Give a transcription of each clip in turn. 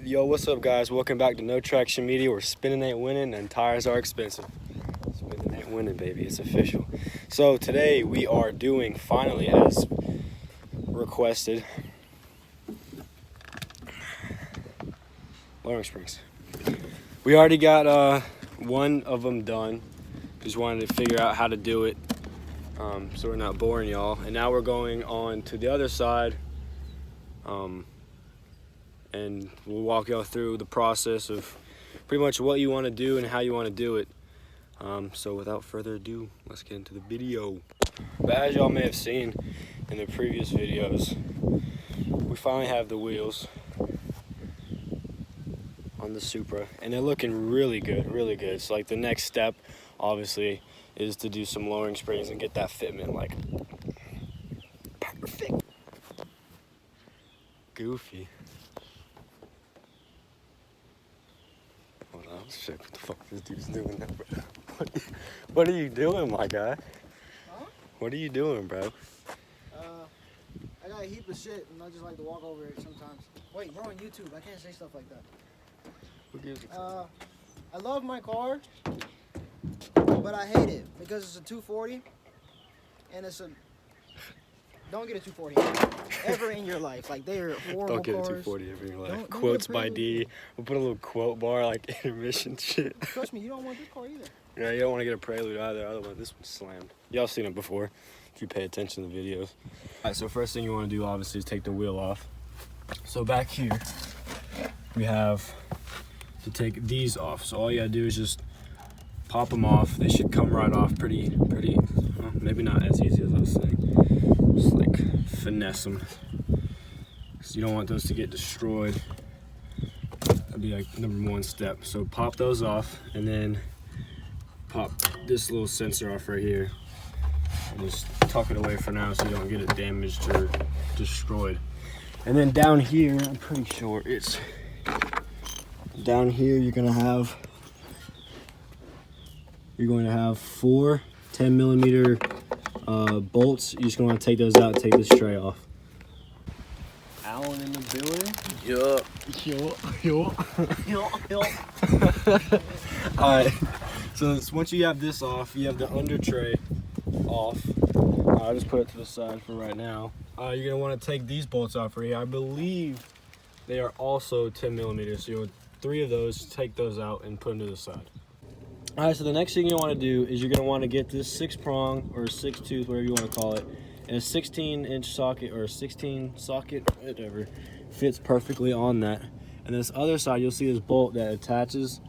Yo, what's up, guys? Welcome back to No Traction Media, where spinning ain't winning and tires are expensive. Spinning ain't winning, baby. It's official. So today we are doing, finally, as requested, lowering springs. We already got one of them done. Just wanted to figure out how to do it, so we're not boring y'all. And now we're going on to the other side. And we'll walk y'all through the process of pretty much what you want to do and how you want to do it. So without further ado, let's get into the video. But as y'all may have seen in the previous videos, we finally have the wheels on the Supra, and they're looking really good, really good. So like the next step, obviously, is to do some lowering springs and get that fitment like perfect. Goofy. Oh shit, what the fuck this dude's doing now, bro? What are you doing, my guy? Huh? What are you doing, bro? I got a heap of shit and I just like to walk over it sometimes. Wait, we're on YouTube. I can't say stuff like that. Who gives a fuck? I love my car, but I hate it because it's a 240 and it's a... Don't get a 240 ever in your life. Like, they are horrible Don't get cars. a 240 ever in your life. Don't Quotes get a by D. We'll put a little quote bar like intermission shit. Trust me, you don't want this car either. Yeah, you don't want to get a Prelude either. Otherwise, this one's slammed. Y'all seen it before if you pay attention to the videos. Alright, so first thing you want to do, obviously, is take the wheel off. So back here, we have to take these off. So all you gotta do is just pop them off. They should come right off pretty, well, maybe not as easy as I was saying. Just like finesse them. Because you don't want those to get destroyed. That'd be like number one step. So pop those off and then pop this little sensor off right here. And just tuck it away for now so you don't get it damaged or destroyed. And then down here, I'm pretty sure it's down here you're going to have 4 10mm bolts. You're just going to want to take those out and take this tray off. Alan in the building? Yup. Alright, so once you have this off, you have the under tray off. I'll just put it to the side for right now. You're going to want to take these bolts off right here. I believe they are also 10mm, so you'll 3 of those, take those out and put them to the side. Alright, so the next thing you want to do is you're going to want to get this 6-prong or 6-tooth, whatever you want to call it, and a 16-inch socket or a 16 socket, whatever, fits perfectly on that. And this other side, you'll see this bolt that attaches.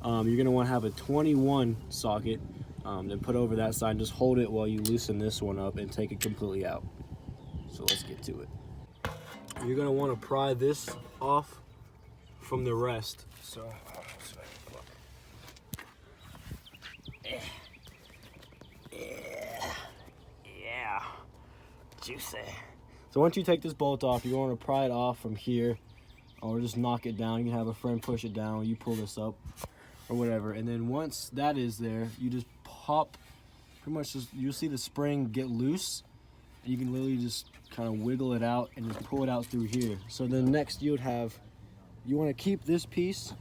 You're going to want to have a 21 socket, then put over that side and just hold it while you loosen this one up and take it completely out. So let's get to it. You're going to want to pry this off from the rest. So, yeah, juicy. So once you take this bolt off, you want to pry it off from here, or just knock it down. You can have a friend push it down, you pull this up, or whatever. And then once that is there, you just pop, pretty much just, you'll see the spring get loose, and you can literally just kind of wiggle it out and just pull it out through here. So then next you would have, you want to keep this piece,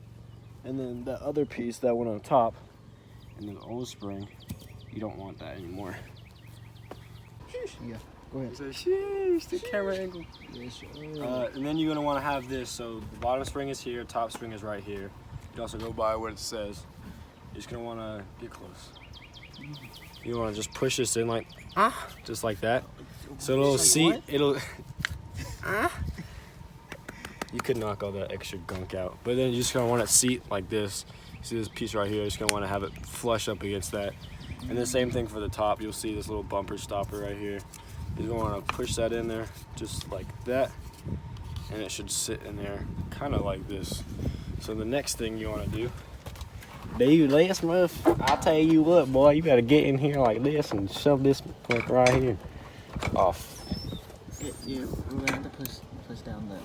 and then the other piece, that one on top, and then the old spring, you don't want that anymore. Yeah, go ahead. So sheesh, the camera angle. Yes, And then you're gonna want to have this. So the bottom spring is here, top spring is right here. You also go by what it says. You're just gonna want to get close. You want to just push this in like just like that. So it'll like seat. what? It'll. You could knock all that extra gunk out, but then you're just gonna want it seat like this. See this piece right here? You're just gonna want to have it flush up against that. And the same thing for the top. You'll see this little bumper stopper right here. You're gonna want to push that in there just like that, and it should sit in there kind of like this. So the next thing you want to do, dude, this muff, I'll tell you what, boy, you gotta get in here like this and shove this like right here off. Yeah, we're gonna have to push down the.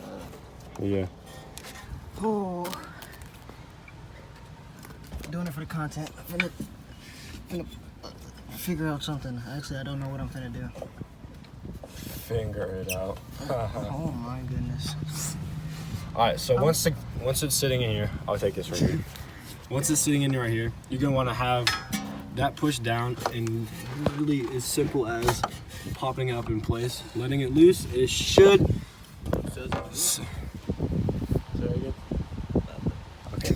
Yeah. Oh. Doing it for the content. I'm finna figure out something. Actually, I don't know what I'm finna do. Figure it out. Oh my goodness. All right, so once it's sitting in here, I'll take this right here. Once it's sitting in right here, you're gonna want to have that pushed down, and really as simple as popping it up in place, letting it loose. It should. Okay.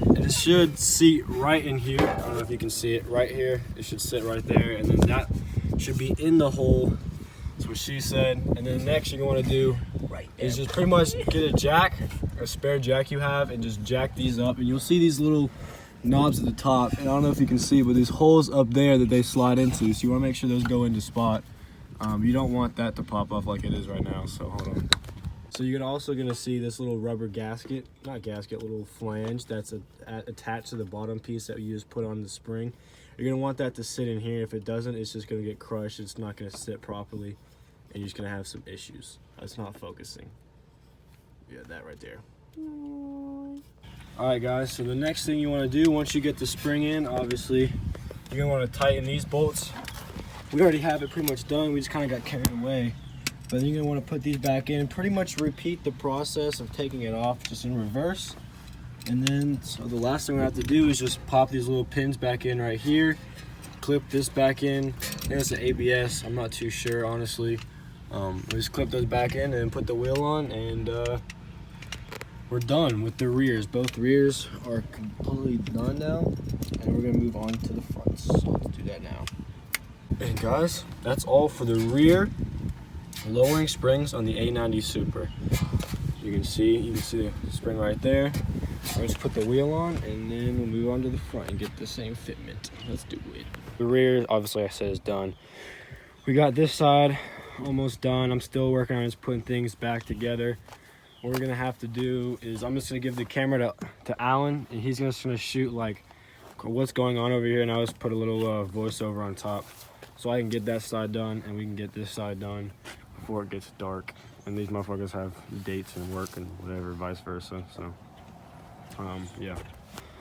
And it should seat right in here. I don't know if you can see it right here. It should sit right there, and then that should be in the hole. That's what she said. And then next you're going to do is just pretty much get a jack, a spare jack you have, and just jack these up. And you'll see these little knobs at the top. And I don't know if you can see, but these holes up there that they slide into. So you want to make sure those go into spot. You don't want that to pop off like it is right now. So hold on. So you're also going to see this little rubber gasket, not gasket, little flange that's attached to the bottom piece that you just put on the spring. You're going to want that to sit in here. If it doesn't, it's just going to get crushed. It's not going to sit properly, and you're just going to have some issues. It's not focusing. Yeah, that right there. All right, guys, so the next thing you want to do once you get the spring in, obviously, you're going to want to tighten these bolts. We already have it pretty much done. We just kind of got carried away. But then you're going to want to put these back in and pretty much repeat the process of taking it off just in reverse. And then, so the last thing we have to do is just pop these little pins back in right here, clip this back in. I think it's an ABS, I'm not too sure, honestly. We just clip those back in and put the wheel on, and we're done with the rears. Both rears are completely done now, and we're going to move on to the fronts. So let's do that now. And guys, that's all for the rear lowering springs on the A90 Supra. You can see the spring right there. We'll just put the wheel on, and then we'll move on to the front and get the same fitment. Let's do it. The rear, obviously I said, is done. We got this side almost done. I'm still working on just putting things back together. What we're gonna have to do is I'm just gonna give the camera to Alan, and he's just gonna shoot like what's going on over here, and I'll just put a little voiceover on top so I can get that side done and we can get this side done before it gets dark. And these motherfuckers have dates and work and whatever, vice versa. So yeah,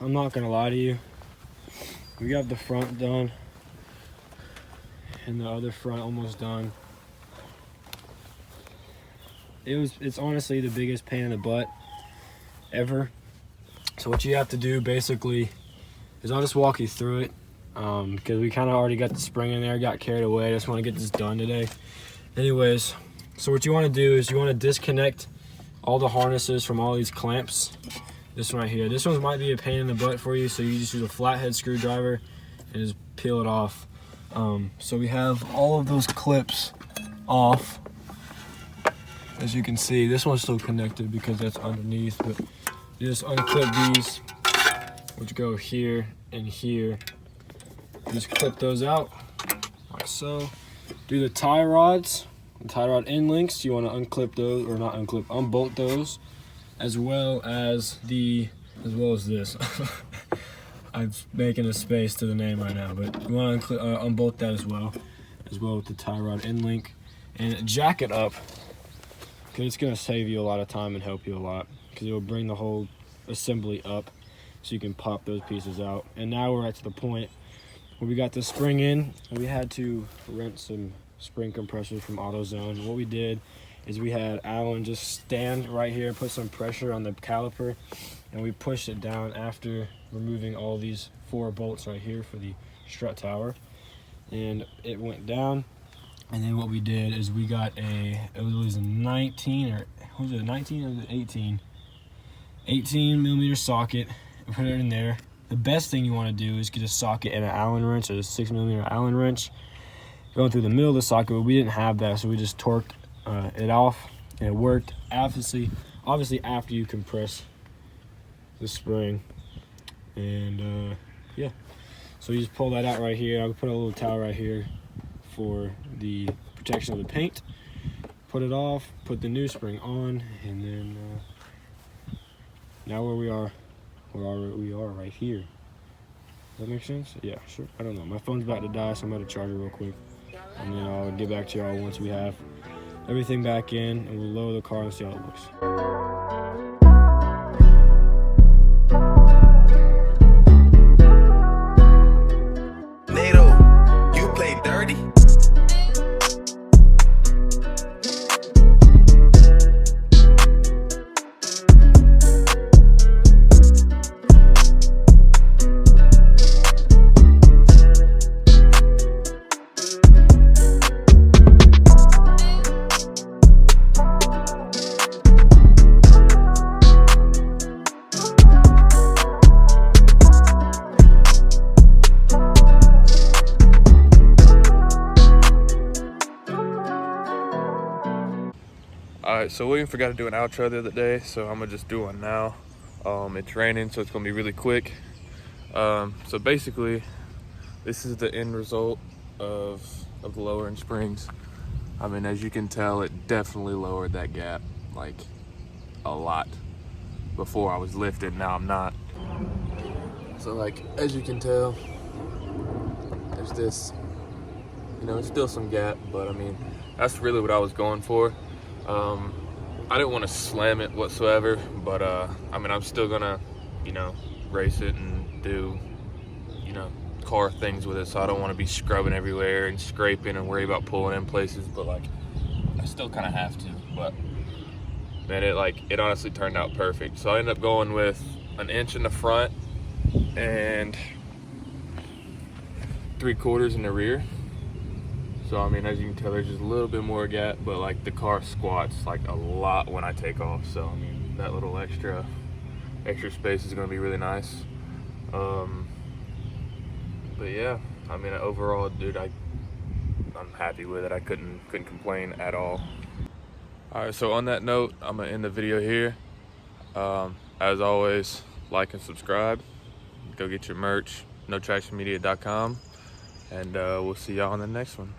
I'm not gonna lie to you, we got the front done and the other front almost done. It's honestly the biggest pain in the butt ever. So what you have to do basically is I'll just walk you through it, because we kind of already got the spring in there, got carried away. I just want to get this done today. Anyways, so what you want to do is you want to disconnect all the harnesses from all these clamps. This one right here. This one might be a pain in the butt for you, so you just use a flathead screwdriver and just peel it off. So we have all of those clips off. As you can see, this one's still connected because that's underneath, but you just unclip these, which go here and here. Just clip those out, like so. Do the tie rods, the tie rod end links, you want to unclip those, or not unclip, unbolt those, as well as this. I'm making a space to the name right now, but you want to unbolt that as well with the tie rod end link, and jack it up, because it's going to save you a lot of time and help you a lot, because it will bring the whole assembly up so you can pop those pieces out. And now we're at the point where we got the spring in, and we had to rent some spring compressors from AutoZone. What we did is we had Alan just stand right here, put some pressure on the caliper, and we pushed it down after removing all these 4 bolts right here for the strut tower, and it went down. And then what we did is we got it was a 19, or was it a 19 or was it 18 millimeter socket. Put it in there. The best thing you want to do is get a socket and an Allen wrench, or a 6 millimeter Allen wrench, going through the middle of the socket, but we didn't have that, so we just torqued it off, and it worked. Obviously after you compress the spring. And yeah, so you just pull that out right here. I'll put a little towel right here for the protection of the paint. Put it off, put the new spring on, and then now where we are right here. Does that make sense? Yeah, sure. I don't know. My phone's about to die, so I'm going to charge it real quick, and then I'll get back to y'all once we have everything back in, and we'll lower the car and see how it looks. so William forgot to do an outro the other day, so I'm gonna just do one now. It's raining, so it's gonna be really quick. So basically, this is the end result of the lowering springs. I mean, as you can tell, it definitely lowered that gap, like, a lot. Before I was lifted, now I'm not. So like, as you can tell, there's this, you know, it's still some gap, but I mean, that's really what I was going for. I didn't want to slam it whatsoever, but I mean, I'm still gonna, you know, race it and do, you know, car things with it, so I don't want to be scrubbing everywhere and scraping and worry about pulling in places, but like, I still kind of have to. But man, it honestly turned out perfect. So I ended up going with 1 inch in the front and 3/4 in the rear. So I mean, as you can tell, there's just a little bit more gap, but like the car squats like a lot when I take off. So I mean, that little extra space is gonna be really nice. But yeah, I mean, overall, dude, I'm happy with it. I couldn't complain at all. All right, so on that note, I'm gonna end the video here. As always, like and subscribe. Go get your merch, notractionmedia.com, and we'll see y'all on the next one.